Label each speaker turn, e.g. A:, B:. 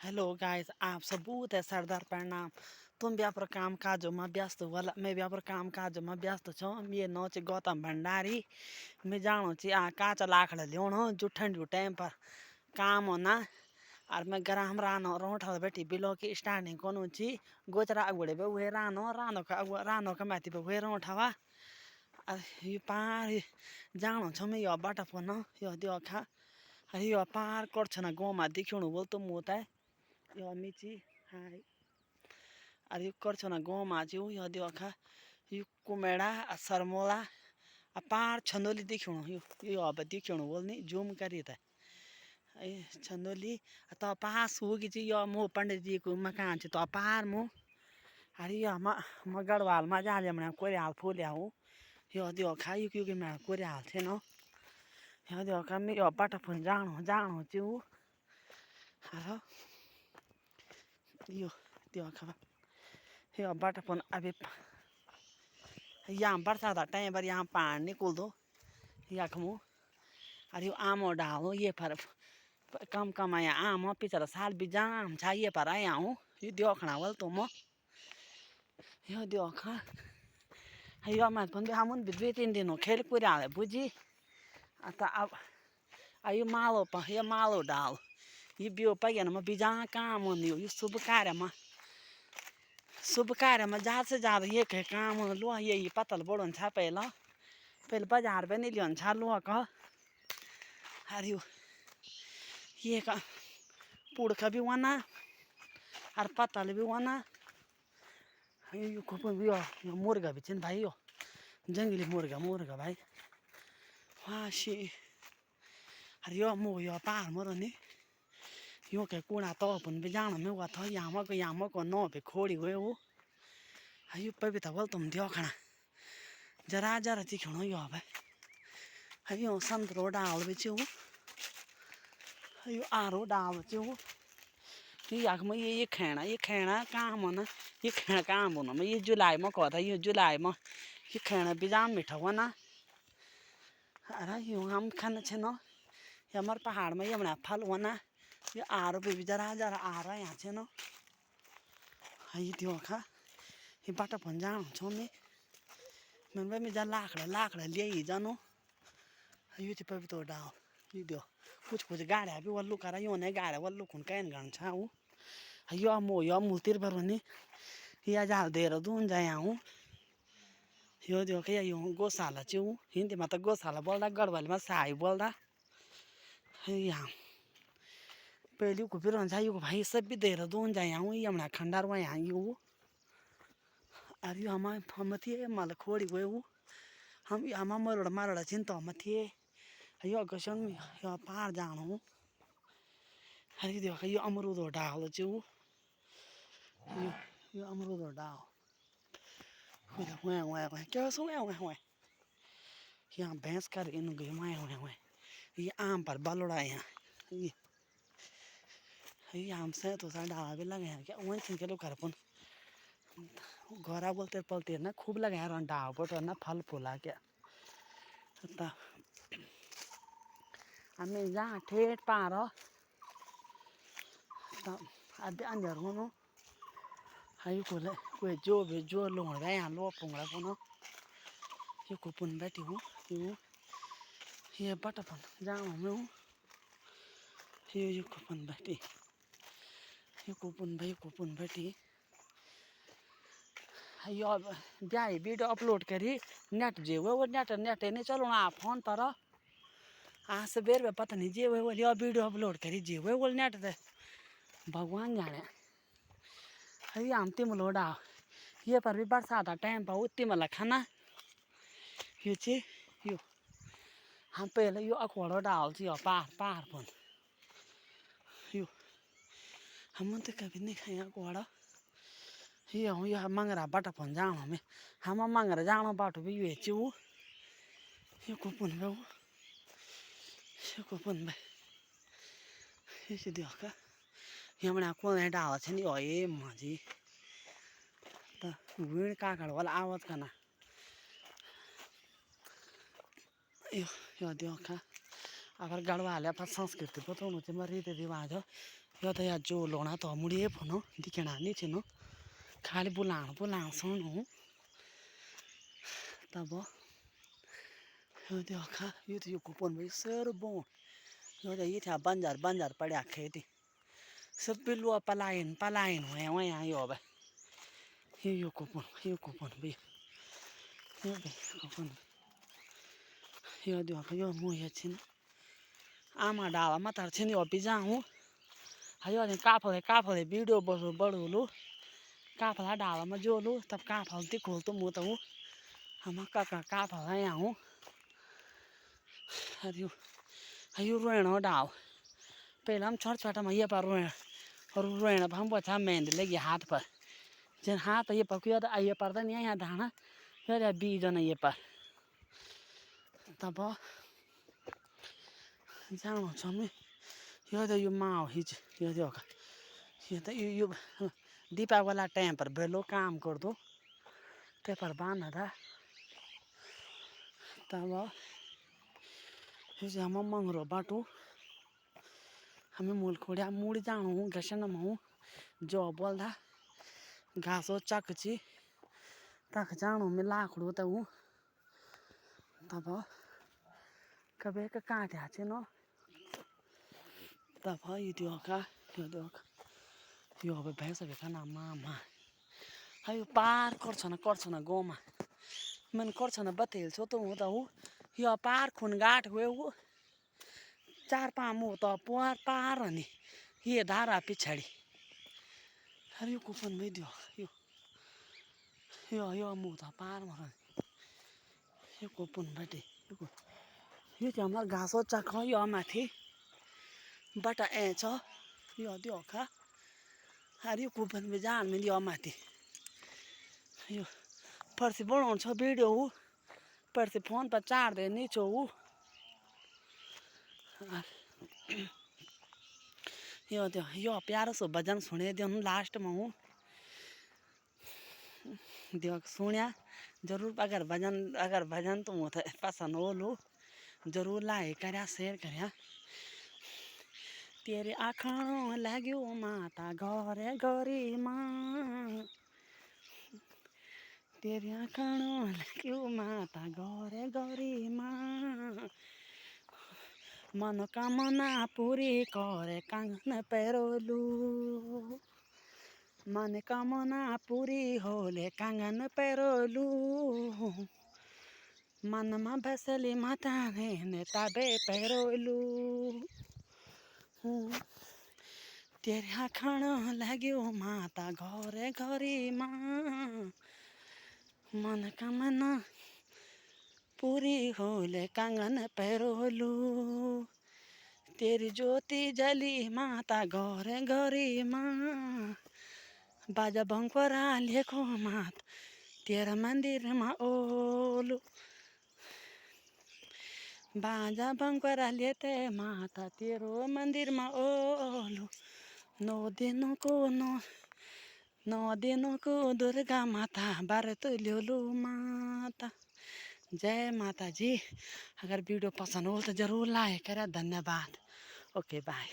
A: Hello guys, आप सबूत है सरदार प्रणाम। तुम भी अपना काम काजों में व्यस्त वाला, मैं भी अपना काम काजों में व्यस्त छो। ये नौ च गौतम भंडारी। मैं जानो ची काचा लाखड़ा लियोणो जो ठंडी टाइम पर काम होना। और मैं गरम रानो रोठा बैठी बिलो की स्टार्टिंग कोनु ची गोचरा अगुड़े बे हुए रानो का माथि पे हुए रोठावा। ये पार जानो छ मैं यो बाटा फोन यो दियो खा। यो पार करछ ना गोमा देखिउनु बोल तो मोता यो मिची हाय। अरे करछो ना गोमा छु यो दियो खा। यो कुमेडा सरमोला पार छंदोली देखिउनु यो अब देखिउनु बोलनी जूम करी त ए छंदोली त पास होगी जी यो मो पंडित जी को मकान छ तो पार मो। अरे यो म गढ़वाल में जा मना कोरे हाल फूल्या हूँ यो दियो खा यू क्योंकि मैं कोरे हाल थे न यो दियो खा मैं यो बाटा फोन जानो छु। हेलो यो दियो खा यो बाटा फोन अभी यहाँ बरसात टाइम पर यहाँ पानी निकल दो यखमु। अरे आमो डालो ये पर कम कम आया आम पिछला साल भी जाम छा ये पर आया हूँ ये देखना वाल तुम यो देखा यो मत भी हम दुई तीन दिन हो खेल पूरा बुझी अब ये मालो डाल ये बियो पैन में बिजा काम होनी ये शुभ कार्य में ज़्यादा से ज़्यादा ये कहे काम लो ये पतल बड़न छा पहले बाजार पे नहीं लियन छा लो का। अरे ये का पुड़का भी वना और पतल भी वना यो मुर्गा भी चिन भाई यो जंगली मुर्गा भाई वाशी। अरे यो मो यो पार मरो नि यो के कुड़ा तो अपन भी जाना में हुआ था यहाँ को नो पे खोड़ी गए वो यो पे भी तो बोल तुम दियो खाना जरा दिखो यो भाई यो संतरो डाल भी चो यो आरो डाल चो ये खेना काम हो ना ये खेना काम हो ना मैं ये जुलाई में कहा था ये जुलाई में ये खेना भी जाम मीठा हुआ ना। अरे यो हम खाना छे ना ये हमारे पहाड़ में ये बना फल हुआ ना ये आरो भी जरा आ रहा है यहाँ छे ना ये दियो खा ये बाटा फोन जानो छो मैं जा लाखड़ा ले ही जानो ये पे भी तो डाल ये दियो कुछ गाड़िया भी वल्लू करा यो नहीं गाड़िया वल्लू खुन कैन गण छा हूँ यो मुलतिर पर बनी ये जाल देर दून जाया हूँ यो दियो के यो गौशाला ची हूँ हिंदी में तो गौशाला बोलता गढ़वाली में साई बोलता यहाँ पहले को फिर यो भाई सब भी देर दून जाया हूँ ये हमने खंडार में यहाँ यू अरे हम थे मल खोड़ी गए हूँ हम मरड़ा चिंता हम थे यो गशन यो पार जानो अरे देखो यो अमरूद डाल चू यो अमरूद डाल क्या सो यहाँ भैंस कर इन गए ये आम पर बलोड़ा यहाँ ये आम से तो सा डाला भी लगे हैं क्या वही चिंके लोग करपन घोरा बोलते पलते ना खूब लगे हैं डाव पर ना फल फूला क्या हमें जहाँ ठेठ पारो अब अंदर हो हाई कोई जो लोग यहाँ लो पुंगड़ा पुनो ये कुपुन बैठी हूँ ये बटपन जाऊँ मैं हूँ ये कुपुन बैठी यो ब्याह वीडियो अपलोड करी नेट जे वो नेट नहीं चलो ना फोन पर आज से बेर पता नहीं जे वो वीडियो अपलोड करी जे वो नेट दे भगवान जाने अरे हम तिम लोडा ये पर भी बरसात टाइम पर उतनी मतलब खाना यो ची यो हम पहले यो अखबार डाल ची पार पन यो हम तो कभी नहीं खाए अखबार ये हूँ यह मंगरा बाटा फोन जाओ हमें हम मंगरा जानो बाटो भी ये चू ये कुपुन भाई ये दियो का ये हमने कौन है डाल छे नहीं ये माजी तो वीण काकड़ वाला आवाज करना यो दियो का अगर गढ़वाल पर संस्कृति बताऊँ रीति रिवाज यो तो यार जो लोना तो मुड़िए फोनो दिखना नहीं छिनो खाली बुलाण सुनो तब यो तो खा यो तो यो कुपन भाई सर बो यो तो ये था बंजार पड़ा खेती सब बिलुआ पलायन हुए वहाँ यो अब यो कुपन भाई यो कुपन यो देखो यो मुझे छिन आमा डावा मत छिन यो बिजा हूँ हायो ने काफले वीडियो बड़ोलू काफला डावा में जोलू तब काफल ती खोल तो मुँह तो हूँ हम काफला यहाँ हूँ हायो रोएण डाव पहले हम छोटा में ये पर रोएण हम बचा मेहंदी लगी हाथ पर जन हाथ ये पर क्यों ये पर तो नहीं यहाँ धाना ये बीजन ये पर तब जाऊँ छमी यो तो यो माओ हिज यो देखा ये तो यो दीपा वाला टाइम पर बेलो काम कर दो ते पर बांधा था तब ये हम मंगरो बाटू हमें मूल खोड़िया मुड़ी जाणू हूँ गशन हूँ जो बोल था घासो चकची तक जाणू में लाखड़ू तो हूँ तब कभी का काट्या छिनो तब ये देखा यो अब भैंस खाना मामा हायो पार करछ न गोमा मन करछ न बतेल छो तो हुँदा हूँ यो पार खुन गाठ हुए हूँ 4-5 मुँह तो पार अनि ये धारा पिछाड़ी अरे यो कुपन में दियो यो मुँह तो पार मर यो कुपन बाटे यो चाहिँ हाम्रो घाँसो चख यो माथि बाट छ यो दियो खा अरे यो कुपन में जान में दियो माथि यो पर्सि बनाउँछ वीडियो हूँ पर्सि फोन पर चार दे नीचो हूँ यो प्यारो सो भजन सुने दियो लास्ट में हूँ दियो सुनिया जरूर अगर भजन तुम होता पसंद हो लो जरूर लाइक करा शेयर करा तेरे आँखों लाग्यो माता घरे गरी माँ तेरे आँखों लाग्यो माता घरे गरी माँ मनोकामना पूरी करे कांगन पेरोलू मनोकामना पूरी होले कांगन पेरोलू मनमा बसली माता ने ताबे पेरोलू तेरे आँखों लाग्यो माता घरे घरी माँ मनोकामना पूरी होले कांगन पेरोलू तेरी ज्योति जली माता घरे घरी माँ बाजा भंगपरा लेको मात तेरा मंदिर में ओलू बाजा भंगपरा लेते माता तेरो मंदिर में ओलू 9 दिनों को दुर्गा माता भारत ल्योलू माता जय माता जी अगर वीडियो पसंद हो तो जरूर लाइक करें धन्यवाद ओके बाय।